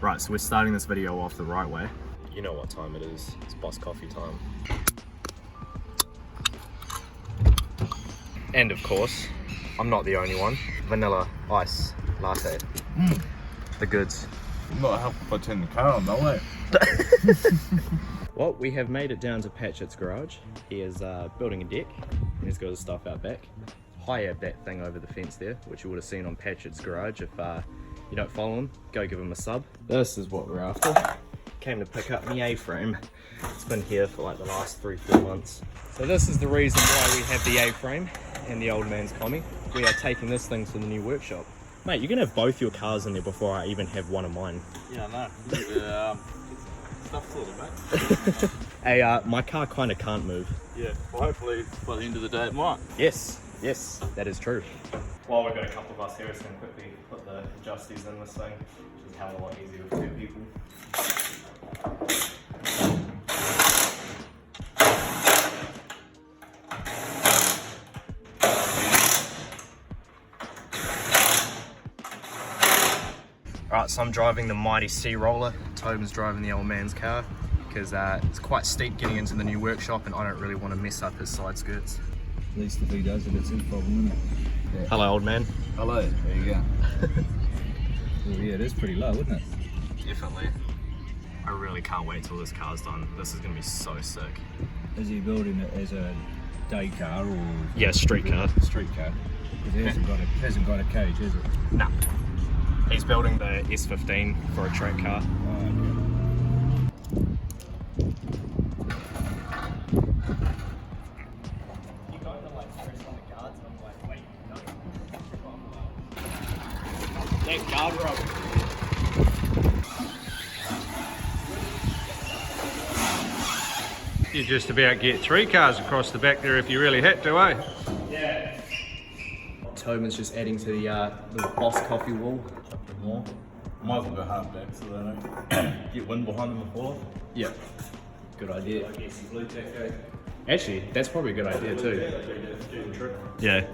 Right, so we're starting this video off the right way. You know what time it is. It's boss coffee time. And of course, I'm not the only one. Vanilla ice latte. The goods. Not help if I turn the car on, no way. Well, we have made it down to Patchett's garage. He is building a deck, and he's got his stuff out back. Hired that thing over the fence there, which you would have seen on Patchett's garage. If you don't follow him, go give him a sub. This is what we're after. Came to pick up the A-frame. It's been here for like the last 3-4 months. So this is the reason why we have the A-frame and the old man's commie. We are taking this thing to the new workshop. Mate, you're gonna have both your cars in there before I even have one of mine. Yeah, I know. Stuff sorted, mate. Hey, my car kind of can't move. Yeah, well hopefully by the end of the day it might. Yes, that is true. While we've got a couple of us here, just gonna quickly put the adjusties in this thing, which is a hell of a lot easier with 2 people. Alright, so I'm driving the mighty sea roller. Tobin's driving the old man's car because it's quite steep getting into the new workshop and I don't really want to mess up his side skirts. At least if he does it, it's his problem, isn't it? Yeah. Hello, old man. Hello, there you go. Well, yeah, it is pretty low, isn't it? Definitely. I really can't wait till this car's done. This is going to be so sick. Is he building it as a day car or? Yeah, street car. Street car. Because it hasn't got a cage, has it? Nah. He's building the S15 for a track car. That guard rope. You just about get 3 cars across the back there if you really had to, eh? Yeah. Tobin's just adding to the boss coffee wall. More. Might as well go half back so they don't get wind behind them before. Yeah. Good idea. Actually, that's probably a good idea too. Yeah.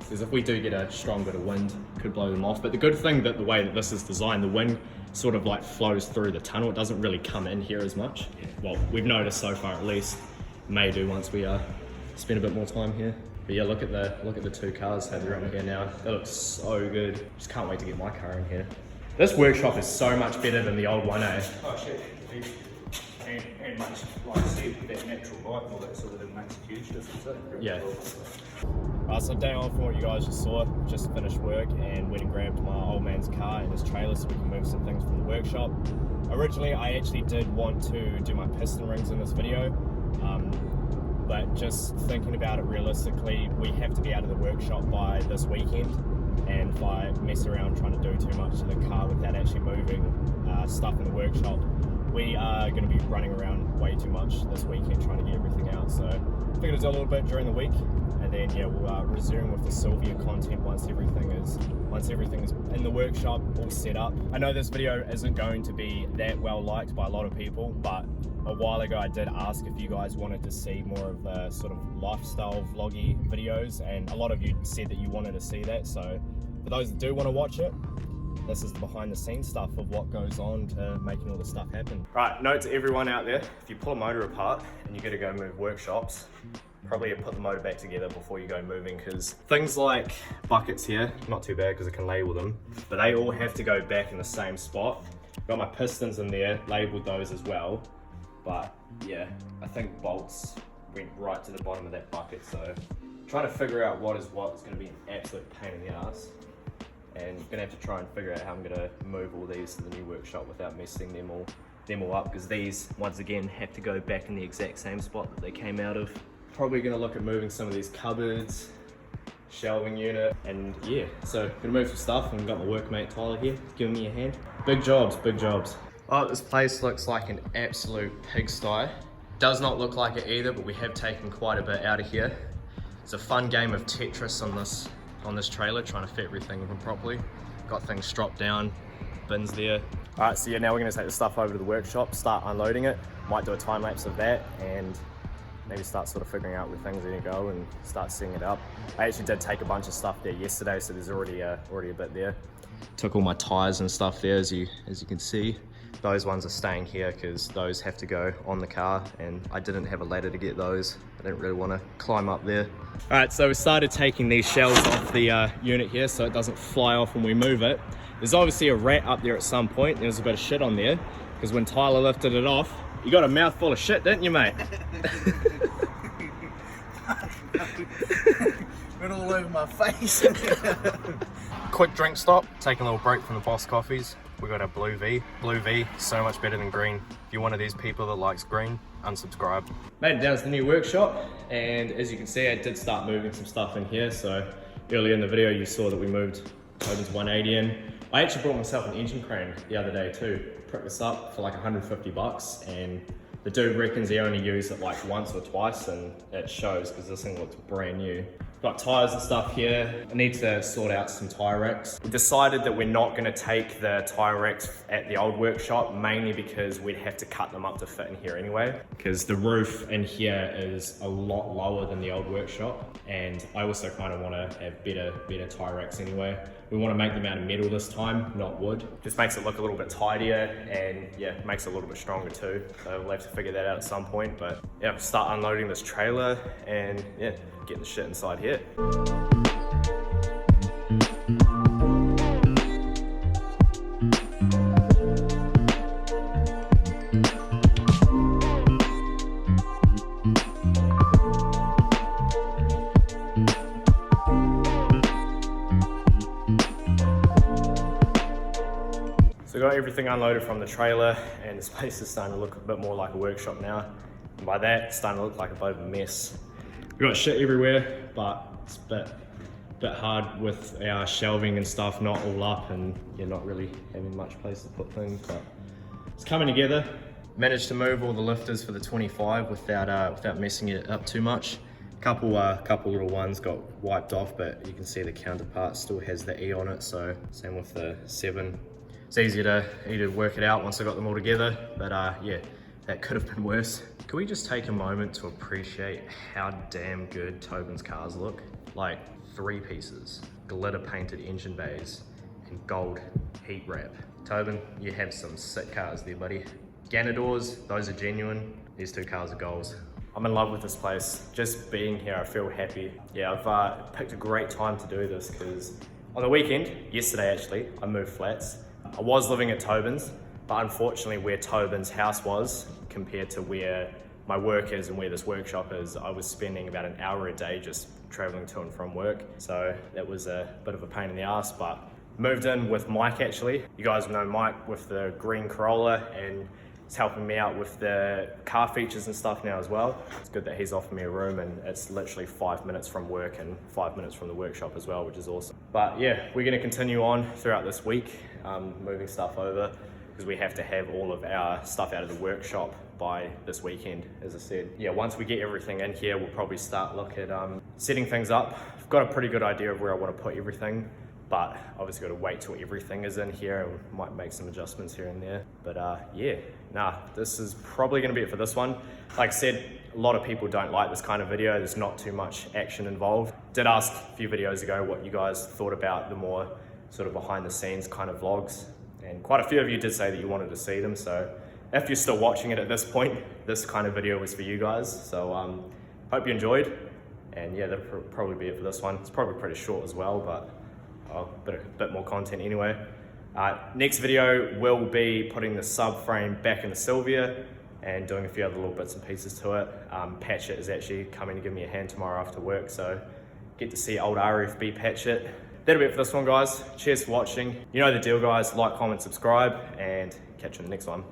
Because if we do get a strong bit of wind, it could blow them off. But the good thing that the way that this is designed, the wind sort of like flows through the tunnel. It doesn't really come in here as much. Well, we've noticed so far at least. May do once we spend a bit more time here. But yeah, look at the 2 cars that are in here now. They look so good. Just can't wait to get my car in here. This workshop is so much better than the old one, eh? Oh shit. And much, like I said, that natural light and all that sort of thing makes a huge difference. Yeah. So day on from what you guys just saw, just finished work and went and grabbed my old man's car and his trailer so we can move some things from the workshop. Originally, I actually did want to do my piston rings in this video, but just thinking about it realistically, we have to be out of the workshop by this weekend, and if I mess around trying to do too much to the car without actually moving stuff in the workshop, we are going to be running around way too much this weekend trying to get everything out. So I figured I'd do a little bit during the week, and then yeah, we'll resume with the Sylvia content once everything is in the workshop, all set up. I know this video isn't going to be that well liked by a lot of people, but a while ago I did ask if you guys wanted to see more of the sort of lifestyle vloggy videos, and a lot of you said that you wanted to see that. So for those that do want to watch it, this is the behind the scenes stuff of what goes on to making all this stuff happen. Right, note to everyone out there, if you pull a motor apart and you gotta go move workshops, probably put the motor back together before you go moving, because things like buckets here, not too bad because I can label them, but they all have to go back in the same spot. Got my pistons in there, labeled those as well, but yeah, I think bolts went right to the bottom of that bucket, so trying to figure out what is going to be an absolute pain in the ass. And I'm gonna have to try and figure out how I'm gonna move all these to the new workshop without messing them all up, because these once again have to go back in the exact same spot that they came out of. Probably gonna look at moving some of these cupboards, shelving unit, and yeah, so gonna move some stuff, and got my workmate Tyler here giving me a hand. Big jobs. Oh, this place looks like an absolute pigsty. Does not look like it either, but we have taken quite a bit out of here. It's a fun game of Tetris on this trailer, trying to fit everything in properly. Got things stropped down, bins there. All right, so yeah, now we're gonna take the stuff over to the workshop, start unloading it. Might do a time lapse of that and maybe start sort of figuring out where things are gonna go and start setting it up. I actually did take a bunch of stuff there yesterday, so there's already a bit there. took all my tires and stuff there, as you can see. Those ones are staying here because those have to go on the car, and I didn't have a ladder to get those. I didn't really want to climb up there. All right, so we started taking these shells off the unit here so it doesn't fly off when we move it. There's obviously a rat up there at some point. There was a bit of shit on there because when Tyler lifted it off, you got a mouthful of shit, didn't you, mate? Went all over my face. Quick drink stop, taking a little break from the Boss Coffees. We got our Blue V. Blue V, so much better than green. If you're one of these people that likes green, unsubscribe. Made it down to the new workshop, and as you can see, I did start moving some stuff in here. So earlier in the video, you saw that we moved Tobin's 180 in. I actually brought myself an engine crane the other day too. Picked this up for like 150 bucks, and the dude reckons he only used it like once or twice, and it shows because this thing looks brand new. Got tires and stuff here. I need to sort out some tire racks. We decided that we're not gonna take the tire racks at the old workshop, mainly because we'd have to cut them up to fit in here anyway, because the roof in here is a lot lower than the old workshop, and I also kind of want to have better tire racks anyway. We want to make them out of metal this time, not wood. Just makes it look a little bit tidier, and yeah, makes it a little bit stronger too. So we'll have to figure that out at some point, but yeah, start unloading this trailer and yeah, getting the shit inside here. So we got everything unloaded from the trailer, and this place is starting to look a bit more like a workshop now. And by that, it's starting to look like a bit of a mess. We got shit everywhere, but it's a bit hard with our shelving and stuff not all up, and you're not really having much place to put things, but it's coming together. Managed to move all the lifters for the 25 without messing it up too much. Couple little ones got wiped off, but you can see the counterpart still has the E on it, so same with the 7. It's easy to work it out once I got them all together, but yeah, that could have been worse. Can we just take a moment to appreciate how damn good Tobin's cars look? Like 3 pieces, glitter painted engine bays, and gold heat wrap. Tobin, you have some sick cars there, buddy. Ganadors, those are genuine. These 2 cars are goals. I'm in love with this place. Just being here, I feel happy. Yeah, I've picked a great time to do this because on the weekend, yesterday actually, I moved flats. I was living at Tobin's, but unfortunately where Tobin's house was compared to where my work is and where this workshop is, I was spending about an hour a day just traveling to and from work. So that was a bit of a pain in the ass, but moved in with Mike actually. You guys know Mike with the green Corolla, and he's helping me out with the car features and stuff now as well. It's good that he's offered me a room, and it's literally 5 minutes from work and 5 minutes from the workshop as well, which is awesome. But yeah, we're gonna continue on throughout this week, moving stuff over, because we have to have all of our stuff out of the workshop by this weekend, as I said. Yeah, once we get everything in here, we'll probably start look at setting things up. I've got a pretty good idea of where I want to put everything, but obviously got to wait till everything is in here, and we might make some adjustments here and there. But yeah, this is probably going to be it for this one. Like I said, a lot of people don't like this kind of video. There's not too much action involved. Did ask a few videos ago what you guys thought about the more sort of behind the scenes kind of vlogs, and quite a few of you did say that you wanted to see them. So if you're still watching it at this point, this kind of video was for you guys. So hope you enjoyed, and yeah, that'll probably be it for this one. It's probably pretty short as well, but a bit more content anyway. Next video will be putting the subframe back in the Sylvia and doing a few other little bits and pieces to it. Patchett is actually coming to give me a hand tomorrow after work, so get to see old RFB Patchett. That'll be it for this one, guys. Cheers for watching. You know the deal, guys. Like, comment, subscribe, and catch you in the next one.